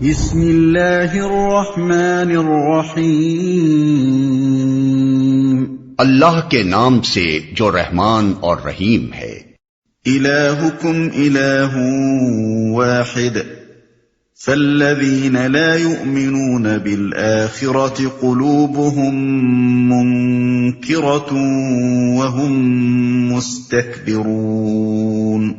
بسم اللہ الرحمن الرحیم، اللہ کے نام سے جو رحمان اور رحیم ہے۔ الہکم الہ واحد فالذین لا یؤمنون بالآخرة قلوبهم منکرة وهم مستکبرون۔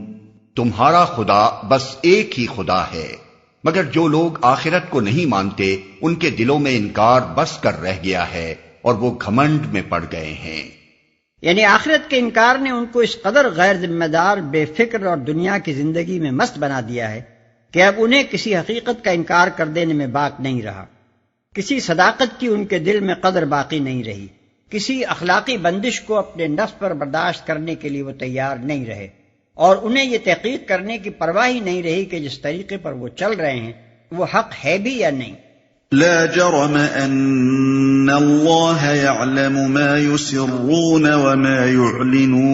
تمہارا خدا بس ایک ہی خدا ہے، مگر جو لوگ آخرت کو نہیں مانتے ان کے دلوں میں انکار بس کر رہ گیا ہے اور وہ گھمنڈ میں پڑ گئے ہیں۔ یعنی آخرت کے انکار نے ان کو اس قدر غیر ذمہ دار، بے فکر اور دنیا کی زندگی میں مست بنا دیا ہے کہ اب انہیں کسی حقیقت کا انکار کر دینے میں باک نہیں رہا، کسی صداقت کی ان کے دل میں قدر باقی نہیں رہی، کسی اخلاقی بندش کو اپنے نفس پر برداشت کرنے کے لیے وہ تیار نہیں رہے، اور انہیں یہ تحقیق کرنے کی پرواہ ہی نہیں رہی کہ جس طریقے پر وہ چل رہے ہیں وہ حق ہے بھی یا نہیں۔ لا جرم ان اللہ يعلم ما يسرون وما يعلنون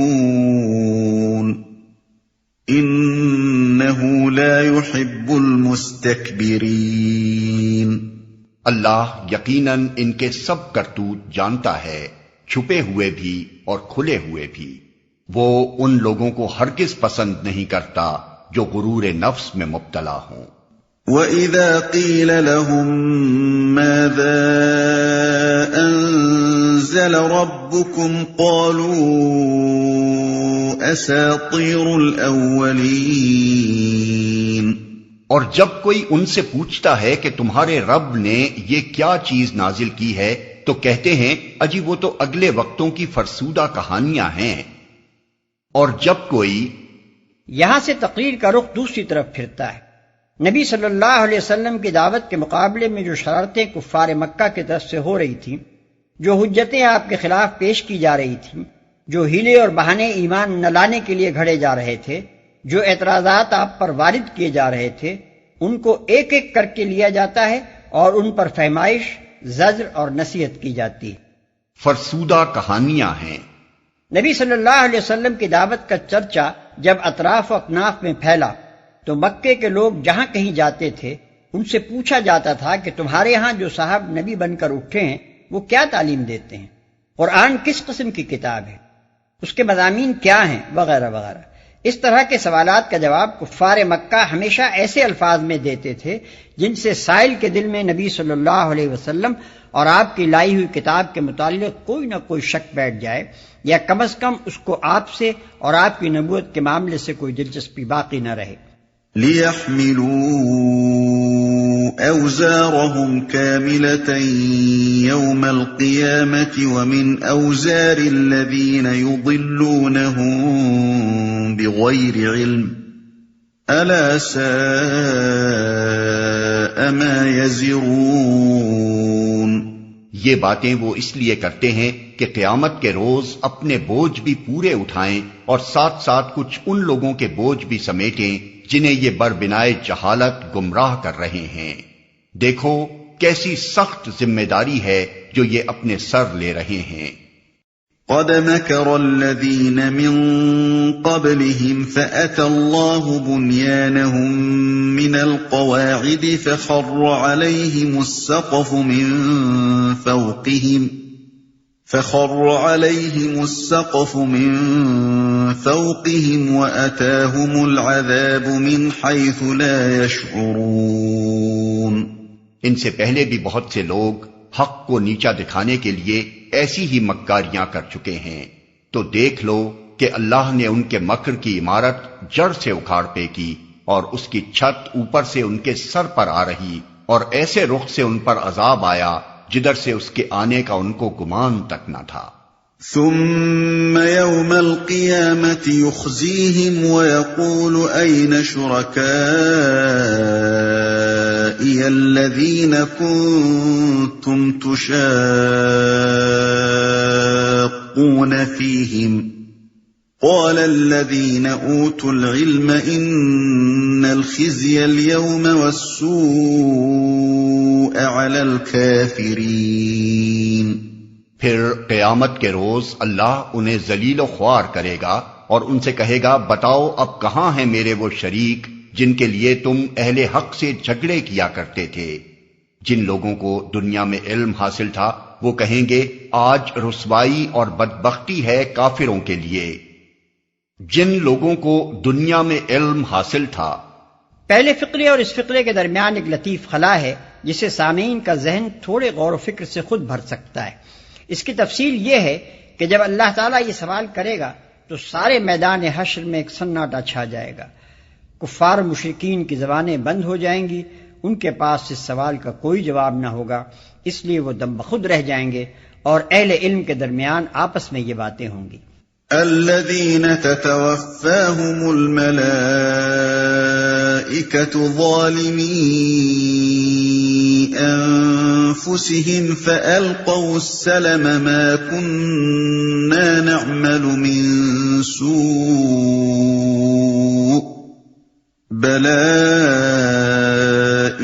انه لا يحب المستكبرین۔ اللہ یقیناً ان کے سب کرتوت جانتا ہے، چھپے ہوئے بھی اور کھلے ہوئے بھی۔ وہ ان لوگوں کو ہرگز پسند نہیں کرتا جو غرور نفس میں مبتلا ہوں۔ وَإِذَا قِيلَ لَهُم مَّاذَا أَنزَلَ رَبُّكُمْ قَالُوا أَسَاطِيرُ الْأَوَّلِينَ۔ اور جب کوئی ان سے پوچھتا ہے کہ تمہارے رب نے یہ کیا چیز نازل کی ہے تو کہتے ہیں اجی وہ تو اگلے وقتوں کی فرسودہ کہانیاں ہیں۔ اور جب کوئی یہاں سے تقریر کا رخ دوسری طرف پھرتا ہے۔ نبی صلی اللہ علیہ وسلم کی دعوت کے مقابلے میں جو شرارتیں کفار مکہ کی طرف سے ہو رہی تھیں، جو حجتیں آپ کے خلاف پیش کی جا رہی تھیں، جو ہیلے اور بہانے ایمان نہ لانے کے لیے گھڑے جا رہے تھے، جو اعتراضات آپ پر وارد کیے جا رہے تھے، ان کو ایک ایک کر کے لیا جاتا ہے اور ان پر فہمائش، زجر اور نصیحت کی جاتی ہے۔ فرسودہ کہانیاں ہیں۔ نبی صلی اللہ علیہ وسلم کی دعوت کا چرچا جب اطراف و اکناف میں پھیلا تو مکے کے لوگ جہاں کہیں جاتے تھے ان سے پوچھا جاتا تھا کہ تمہارے ہاں جو صاحب نبی بن کر اٹھے ہیں وہ کیا تعلیم دیتے ہیں، قرآن کس قسم کی کتاب ہے، اس کے مضامین کیا ہیں، وغیرہ وغیرہ۔ اس طرح کے سوالات کا جواب کفار مکہ ہمیشہ ایسے الفاظ میں دیتے تھے جن سے سائل کے دل میں نبی صلی اللہ علیہ وسلم اور آپ کی لائی ہوئی کتاب کے متعلق کوئی نہ کوئی شک بیٹھ جائے، یا کم از کم اس کو آپ سے اور آپ کی نبوت کے معاملے سے کوئی دلچسپی باقی نہ رہے۔ لِيَحْمِلُوا أَوْزَارَهُمْ كَامِلَةً يَوْمَ الْقِيَامَةِ وَمِنْ أَوْزَارِ الَّذِينَ يُضِلُّونَهُم بِغَيْرِ عِلْمٍ أَلَا سَاءَ مَا يَزِرُونَ۔ یہ باتیں وہ اس لیے کرتے ہیں کہ قیامت کے روز اپنے بوجھ بھی پورے اٹھائیں اور ساتھ ساتھ کچھ ان لوگوں کے بوجھ بھی سمیٹیں جنہیں یہ بربنائے جہالت گمراہ کر رہے ہیں۔ دیکھو کیسی سخت ذمہ داری ہے جو یہ اپنے سر لے رہے ہیں۔ قد مكر الذين من قبلهم فأتى الله بنيانهم من القواعد فخر عليهم السقف من فوقهم وأتاهم العذاب من حيث لا يشعرون۔ ان سے پہلے بھی بہت سے لوگ حق کو نیچا دکھانے کے لیے ایسی ہی مکاریاں کر چکے ہیں، تو دیکھ لو کہ اللہ نے ان کے مکر کی عمارت جڑ سے اکھاڑ پھینکی اور اس کی چھت اوپر سے ان کے سر پر آ رہی، اور ایسے رخ سے ان پر عذاب آیا جدھر سے اس کے آنے کا ان کو گمان تک نہ تھا۔ ثم يوم القيامة يخزيهم ويقول أين شركائي الذين كنتم تشاقون فيهم قال الذين أوتوا العلم إن الخزي اليوم والسوء على الكافرين۔ پھر قیامت کے روز اللہ انہیں ذلیل و خوار کرے گا اور ان سے کہے گا بتاؤ اب کہاں ہیں میرے وہ شریک جن کے لیے تم اہل حق سے جھگڑے کیا کرتے تھے۔ جن لوگوں کو دنیا میں علم حاصل تھا وہ کہیں گے آج رسوائی اور بدبختی ہے کافروں کے لیے۔ جن لوگوں کو دنیا میں علم حاصل تھا، پہلے فقرے اور اس فقرے کے درمیان ایک لطیف خلا ہے جسے سامعین کا ذہن تھوڑے غور و فکر سے خود بھر سکتا ہے۔ اس کی تفصیل یہ ہے کہ جب اللہ تعالیٰ یہ سوال کرے گا تو سارے میدان حشر میں ایک سناٹا چھا جائے گا، کفار مشرکین کی زبانیں بند ہو جائیں گی، ان کے پاس اس سوال کا کوئی جواب نہ ہوگا، اس لیے وہ دم بخود رہ جائیں گے اور اہل علم کے درمیان آپس میں یہ باتیں ہوں گی۔ الذين تتوفاهم الملائكة ظالمي أنفسهم فألقوا السلم ما كنا نعمل من سوء بلى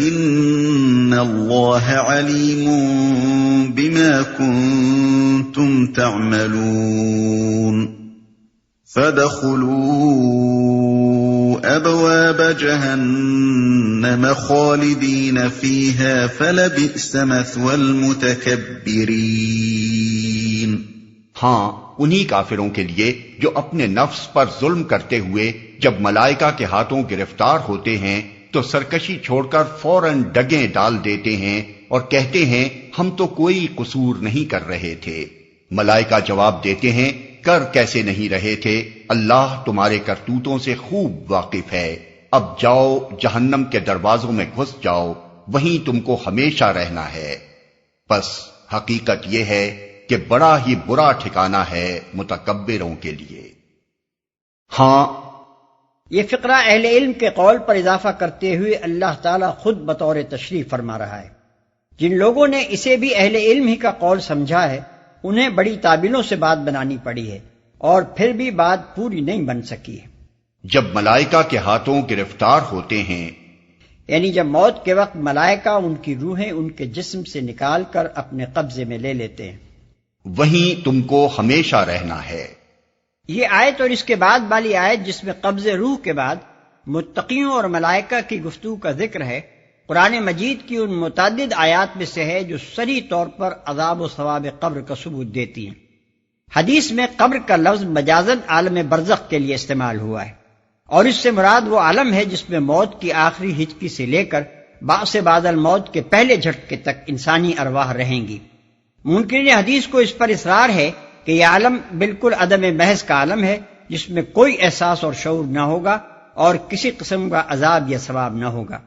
إن الله عليم بما كنتم تعملون فادخلوا أبواب جهنم خالدين فيها فلبئس مثوى المتكبرين۔ ہاں انہی کافروں کے لیے جو اپنے نفس پر ظلم کرتے ہوئے جب ملائکہ کے ہاتھوں گرفتار ہوتے ہیں تو سرکشی چھوڑ کر فوراً ڈگیں ڈال دیتے ہیں اور کہتے ہیں ہم تو کوئی قصور نہیں کر رہے تھے۔ ملائکہ جواب دیتے ہیں کر کیسے نہیں رہے تھے، اللہ تمہارے کرتوتوں سے خوب واقف ہے، اب جاؤ جہنم کے دروازوں میں گھس جاؤ، وہیں تم کو ہمیشہ رہنا ہے۔ بس حقیقت یہ ہے کہ بڑا ہی برا ٹھکانہ ہے متکبروں کے لیے۔ ہاں یہ فقرہ اہل علم کے قول پر اضافہ کرتے ہوئے اللہ تعالیٰ خود بطور تشریح فرما رہا ہے۔ جن لوگوں نے اسے بھی اہل علم ہی کا قول سمجھا ہے انہیں بڑی تعبیروں سے بات بنانی پڑی ہے اور پھر بھی بات پوری نہیں بن سکی ہے۔ جب ملائکہ کے ہاتھوں گرفتار ہوتے ہیں، یعنی جب موت کے وقت ملائکہ ان کی روحیں ان کے جسم سے نکال کر اپنے قبضے میں لے لیتے ہیں، وہیں تم کو ہمیشہ رہنا ہے۔ یہ آیت اور اس کے بعد والی آیت جس میں قبض روح کے بعد متقیوں اور ملائکہ کی گفتگو کا ذکر ہے، قرآن مجید کی ان متعدد آیات میں سے ہے جو صریح طور پر عذاب و ثواب قبر کا ثبوت دیتی ہیں۔ حدیث میں قبر کا لفظ مجازاً عالم برزخ کے لیے استعمال ہوا ہے، اور اس سے مراد وہ عالم ہے جس میں موت کی آخری ہچکی سے لے کر بعث بعد الموت کے پہلے جھٹکے تک انسانی ارواح رہیں گی۔ منکرین حدیث کو اس پر اصرار ہے کہ یہ عالم بالکل عدم محض کا عالم ہے جس میں کوئی احساس اور شعور نہ ہوگا اور کسی قسم کا عذاب یا ثواب نہ ہوگا۔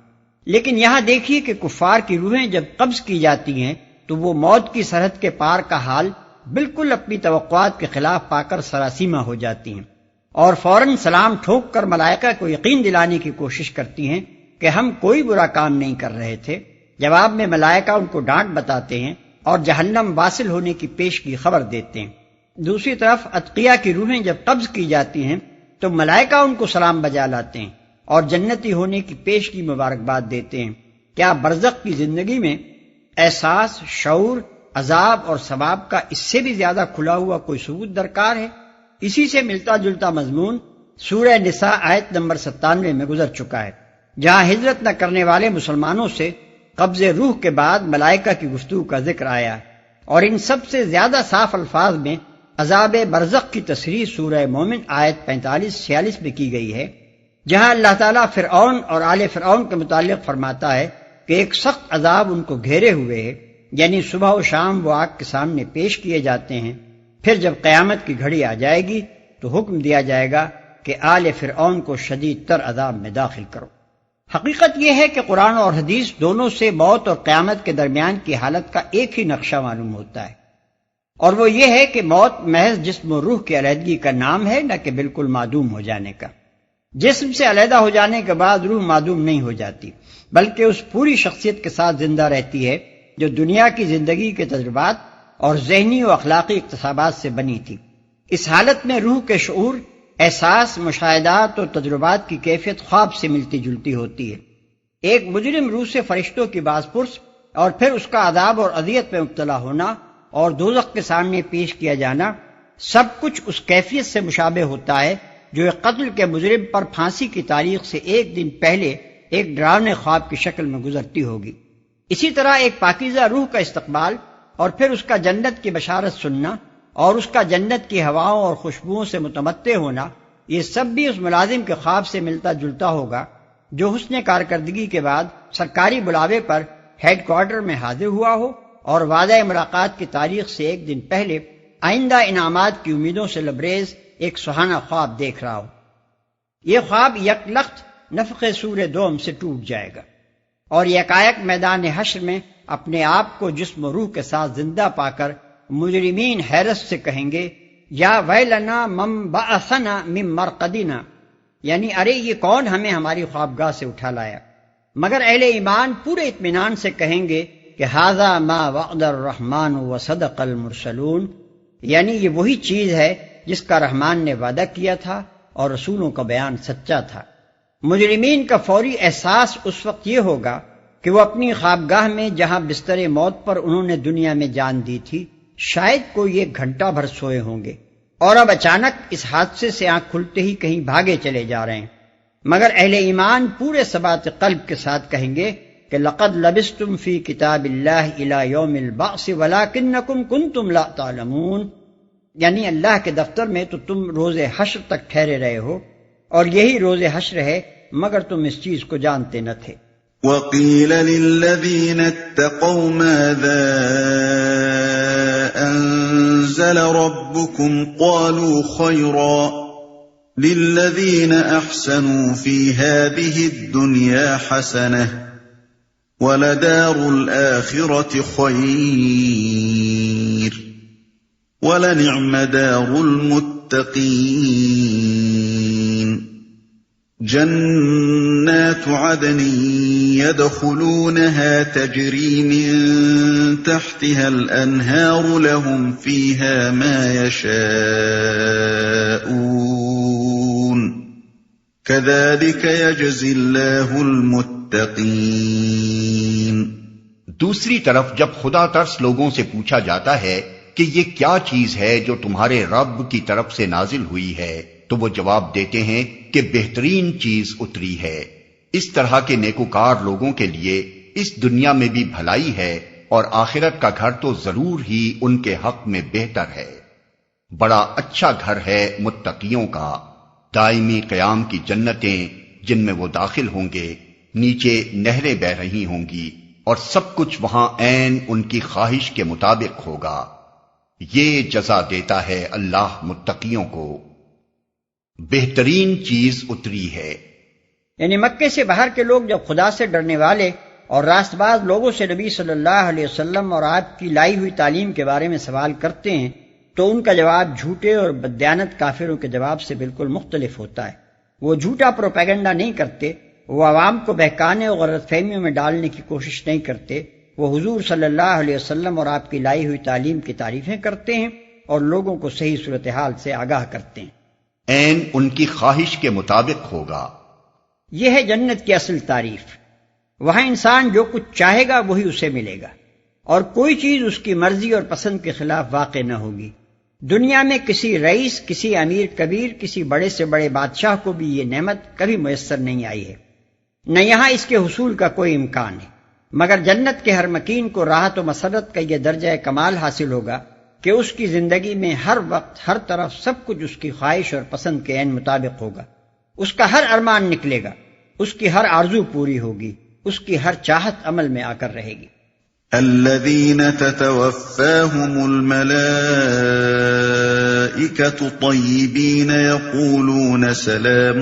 لیکن یہاں دیکھیے کہ کفار کی روحیں جب قبض کی جاتی ہیں تو وہ موت کی سرحد کے پار کا حال بالکل اپنی توقعات کے خلاف پا کر سراسیمہ ہو جاتی ہیں اور فوراً سلام ٹھوک کر ملائکہ کو یقین دلانے کی کوشش کرتی ہیں کہ ہم کوئی برا کام نہیں کر رہے تھے۔ جواب میں ملائکہ ان کو ڈانٹ بتاتے ہیں اور جہنم واصل ہونے کی پیشگی خبر دیتے ہیں۔ دوسری طرف اتقیاء کی روحیں جب قبض کی جاتی ہیں تو ملائکہ ان کو سلام بجا لاتے ہیں اور جنتی ہونے کی پیشگی مبارکباد دیتے ہیں۔ کیا برزخ کی زندگی میں احساس، شعور، عذاب اور ثواب کا اس سے بھی زیادہ کھلا ہوا کوئی ثبوت درکار ہے؟ اسی سے ملتا جلتا مضمون سورہ نساء آیت نمبر 97 میں گزر چکا ہے، جہاں ہجرت نہ کرنے والے مسلمانوں سے قبض روح کے بعد ملائکہ کی گفتگو کا ذکر آیا، اور ان سب سے زیادہ صاف الفاظ میں عذاب برزخ کی تصریح سورہ مومن آیت 45-46 میں کی گئی ہے، جہاں اللہ تعالیٰ فرعون اور آل فرعون کے متعلق فرماتا ہے کہ ایک سخت عذاب ان کو گھیرے ہوئے ہے، یعنی صبح و شام وہ آگ کے سامنے پیش کیے جاتے ہیں، پھر جب قیامت کی گھڑی آ جائے گی تو حکم دیا جائے گا کہ آل فرعون کو شدید تر عذاب میں داخل کرو۔ حقیقت یہ ہے کہ قرآن اور حدیث دونوں سے موت اور قیامت کے درمیان کی حالت کا ایک ہی نقشہ معلوم ہوتا ہے، اور وہ یہ ہے کہ موت محض جسم و روح کی علیحدگی کا نام ہے، نہ کہ بالکل معدوم ہو جانے کا۔ جسم سے علیحدہ ہو جانے کے بعد روح معدوم نہیں ہو جاتی، بلکہ اس پوری شخصیت کے ساتھ زندہ رہتی ہے جو دنیا کی زندگی کے تجربات اور ذہنی و اخلاقی اکتسابات سے بنی تھی۔ اس حالت میں روح کے شعور، احساس، مشاہدات اور تجربات کی کیفیت خواب سے ملتی جلتی ہوتی ہے۔ ایک مجرم روح سے فرشتوں کی باز پرس اور پھر اس کا عذاب اور اذیت میں مبتلا ہونا اور دوزخ کے سامنے پیش کیا جانا، سب کچھ اس کیفیت سے مشابہ ہوتا ہے جو ایک قتل کے مجرم پر پھانسی کی تاریخ سے ایک دن پہلے ایک ڈراونے خواب کی شکل میں گزرتی ہوگی۔ اسی طرح ایک پاکیزہ روح کا استقبال اور پھر اس کا جنت کی بشارت سننا اور اس کا جنت کی ہواؤں اور خوشبوؤں سے متمتع ہونا، یہ سب بھی اس ملازم کے خواب سے ملتا جلتا ہوگا جو حسن کارکردگی کے بعد سرکاری بلاوے پر ہیڈ کوارٹر میں حاضر ہوا ہو اور وعدہ ملاقات کی تاریخ سے ایک دن پہلے آئندہ انعامات کی امیدوں سے لبریز ایک سہانا خواب دیکھ رہا ہو۔ یہ خواب یک لخت نفخ سور دوم سے ٹوٹ جائے گا اور یکایک میدان حشر میں اپنے آپ کو جسم و روح کے ساتھ زندہ پا کر مجرمین حیرت سے کہیں گے یا ویلنا من بعثنا من مرقدنا، یعنی ارے یہ کون ہمیں ہماری خوابگاہ سے اٹھا لایا؟ مگر اہل ایمان پورے اطمینان سے کہیں گے کہ ھذا ما وعد الرحمن وصدق المرسلون، یعنی یہ وہی چیز ہے جس کا رحمان نے وعدہ کیا تھا اور رسولوں کا بیان سچا تھا۔ مجرمین کا فوری احساس اس وقت یہ ہوگا کہ وہ اپنی خوابگاہ میں جہاں بستر موت پر انہوں نے دنیا میں جان دی تھی شاید کوئی ایک گھنٹہ بھر سوئے ہوں گے اور اب اچانک اس حادثے سے آنکھ کھلتے ہی کہیں بھاگے چلے جا رہے ہیں۔ مگر اہل ایمان پورے ثبات قلب کے ساتھ کہیں گے کہ لقد لبستم فی کتاب اللہ الی یوم البعث ولکنکم کنتم لا تعلمون، یعنی اللہ کے دفتر میں تو تم روز حشر تک ٹھہرے رہے ہو اور یہی روز حشر ہے مگر تم اس چیز کو جانتے نہ تھے۔ وَقِيلَ لِلَّذِينَ اتَّقَوْا مَاذَا أَنزَلَ رَبُّكُمْ قَالُوا خَيْرًا لِلَّذِينَ أَحْسَنُوا فِي هَذِهِ الدُّنْيَا حَسَنَةٌ وَلَدَارُ الْآخِرَةِ خَيْرٌ وَلَنِعْمَ دَارُ الْمُتَّقِينَ جنات عدن يدخلونها تجري من تحتها الأنهار لهم فيها ما يشاءون كذلك يجزي الله المتقين۔ دوسری طرف جب خدا ترس لوگوں سے پوچھا جاتا ہے کہ یہ کیا چیز ہے جو تمہارے رب کی طرف سے نازل ہوئی ہے تو وہ جواب دیتے ہیں کہ بہترین چیز اتری ہے۔ اس طرح کے نیکوکار لوگوں کے لیے اس دنیا میں بھی بھلائی ہے اور آخرت کا گھر تو ضرور ہی ان کے حق میں بہتر ہے۔ بڑا اچھا گھر ہے متقیوں کا، دائمی قیام کی جنتیں جن میں وہ داخل ہوں گے، نیچے نہریں بہہ رہی ہوں گی اور سب کچھ وہاں عین ان کی خواہش کے مطابق ہوگا۔ یہ جزا دیتا ہے اللہ متقیوں کو۔ بہترین چیز اتری ہے، یعنی مکے سے باہر کے لوگ جب خدا سے ڈرنے والے اور راست باز لوگوں سے نبی صلی اللہ علیہ وسلم اور آپ کی لائی ہوئی تعلیم کے بارے میں سوال کرتے ہیں تو ان کا جواب جھوٹے اور بددیانت کافروں کے جواب سے بالکل مختلف ہوتا ہے۔ وہ جھوٹا پروپیگنڈا نہیں کرتے، وہ عوام کو بہکانے اور غلط فہمیوں میں ڈالنے کی کوشش نہیں کرتے، وہ حضور صلی اللہ علیہ وسلم اور آپ کی لائی ہوئی تعلیم کی تعریفیں کرتے ہیں اور لوگوں کو صحیح صورتحال سے آگاہ کرتے ہیں۔ عین ان کی خواہش کے مطابق ہوگا۔ یہ ہے جنت کی اصل تعریف۔ وہاں انسان جو کچھ چاہے گا وہی اسے ملے گا اور کوئی چیز اس کی مرضی اور پسند کے خلاف واقع نہ ہوگی۔ دنیا میں کسی رئیس، کسی امیر کبیر، کسی بڑے سے بڑے بادشاہ کو بھی یہ نعمت کبھی میسر نہیں آئی ہے، نہ یہاں اس کے حصول کا کوئی امکان ہے، مگر جنت کے ہر مکین کو راحت و مسرت کا یہ درجہ کمال حاصل ہوگا کہ اس کی زندگی میں ہر وقت ہر طرف سب کچھ اس کی خواہش اور پسند کے عین مطابق ہوگا، اس کا ہر ارمان نکلے گا، اس کی ہر آرزو پوری ہوگی، اس کی ہر چاہت عمل میں آ کر رہے گی۔ الذين تتوفاهم الملائكة طيبين يقولون سلام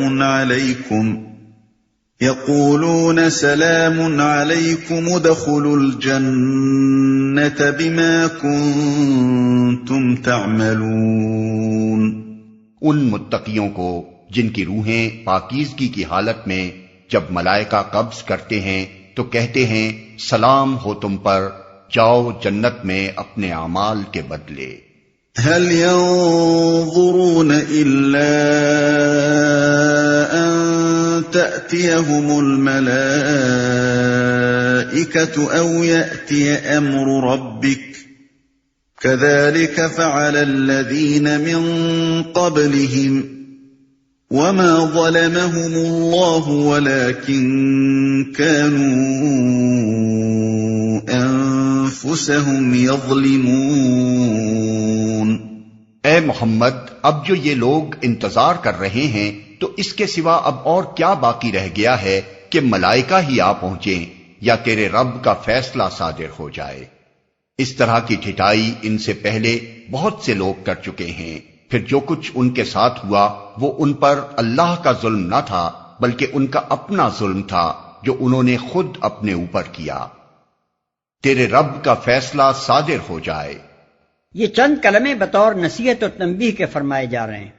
عليكم ادخلوا الجنة بما كنتم تعملون۔ ان متقیوں کو جن کی روحیں پاکیزگی کی حالت میں جب ملائکہ قبض کرتے ہیں تو کہتے ہیں سلام ہو تم پر، جاؤ جنت میں اپنے اعمال کے بدلے۔ هل ينظرون إلا أن تأتيهم الملائكة أو يأتي أمر ربك كذلك فعل الذين من قبلهم وَمَا ظَلَمَهُمُ اللَّهُ وَلَكِن كَانُوا أَنفُسَهُمْ يَظْلِمُونَ۔ اے محمد، اب جو یہ لوگ انتظار کر رہے ہیں تو اس کے سوا اب اور کیا باقی رہ گیا ہے کہ ملائکہ ہی آ پہنچیں یا تیرے رب کا فیصلہ صادر ہو جائے۔ اس طرح کی ٹھٹائی ان سے پہلے بہت سے لوگ کر چکے ہیں، پھر جو کچھ ان کے ساتھ ہوا وہ ان پر اللہ کا ظلم نہ تھا بلکہ ان کا اپنا ظلم تھا جو انہوں نے خود اپنے اوپر کیا۔ تیرے رب کا فیصلہ صادر ہو جائے۔ یہ چند کلمے بطور نصیحت و تنبیہ کے فرمائے جا رہے ہیں۔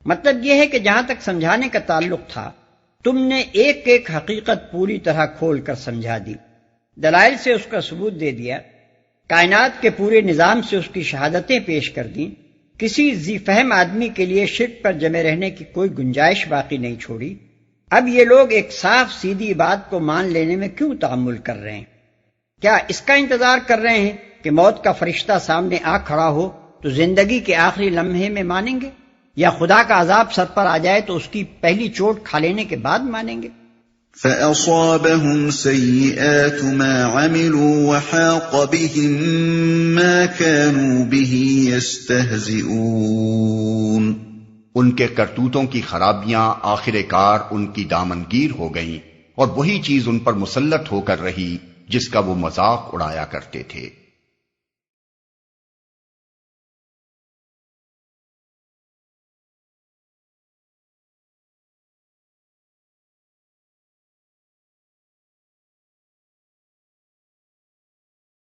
مطلب یہ ہے کہ جہاں تک سمجھانے کا تعلق تھا تم نے ایک ایک حقیقت پوری طرح کھول کر سمجھا دی، دلائل سے اس کا ثبوت دے دیا، کائنات کے پورے نظام سے اس کی شہادتیں پیش کر دیں، کسی ذی فہم آدمی کے لیے شرک پر جمے رہنے کی کوئی گنجائش باقی نہیں چھوڑی۔ اب یہ لوگ ایک صاف سیدھی بات کو مان لینے میں کیوں تحمل کر رہے ہیں؟ کیا اس کا انتظار کر رہے ہیں کہ موت کا فرشتہ سامنے آ کھڑا ہو تو زندگی کے آخری لمحے میں مانیں گے، یا خدا کا عذاب سر پر آ جائے تو اس کی پہلی چوٹ کھا لینے کے بعد مانیں گے؟ فَأَصَابَهُمْ سَيِّئَاتُ مَا عَمِلُوا وَحَاقَ بِهِم مَّا كَانُوا بِهِ يَسْتَهْزِئُونَ۔ ان کے کرتوتوں کی خرابیاں آخر کار ان کی دامنگیر ہو گئیں اور وہی چیز ان پر مسلط ہو کر رہی جس کا وہ مذاق اڑایا کرتے تھے۔